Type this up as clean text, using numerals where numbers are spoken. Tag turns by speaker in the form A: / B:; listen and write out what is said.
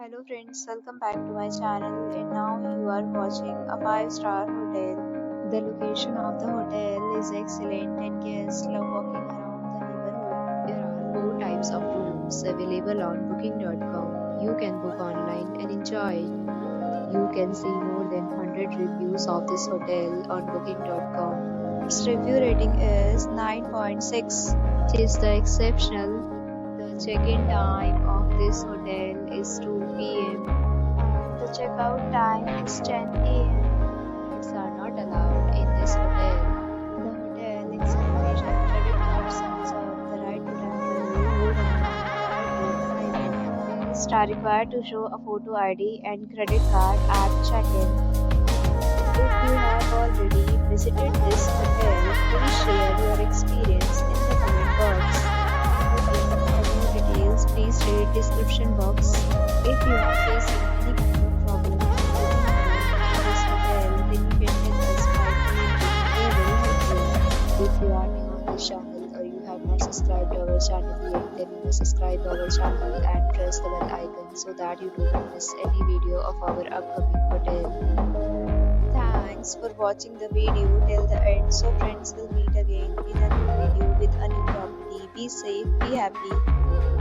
A: Hello friends, welcome back to my channel and now you are watching a 5-star hotel. The location of the hotel is excellent and guests love walking around the neighborhood. There are 4 types of rooms available on booking.com. You can book online and enjoy it. You can see more than 100 reviews of this hotel on booking.com. Its review rating is 9.6, which is the exceptional. The check-in time of this hotel is 2 p.m. and the checkout time is 10 a.m. Pets are not allowed in this hotel. The hotel accepts major credit cards and reserves the right to temporarily hold an amount prior to arrival. Guests are required to show a photo ID and credit card at check-in. If you have already visited this hotel, please share your experience in the comment box. Please read description box. If you are facing any kind of problem in this hotel, then you can tell us by commenting. We will help you. If you are new on this channel or you have not subscribed to our channel yet, then you must subscribe to our channel and press the bell icon so that you do not miss any video of our upcoming hotel. Thanks for watching the video till the end. So friends, will meet again in a new video with a new property. Be safe, be happy.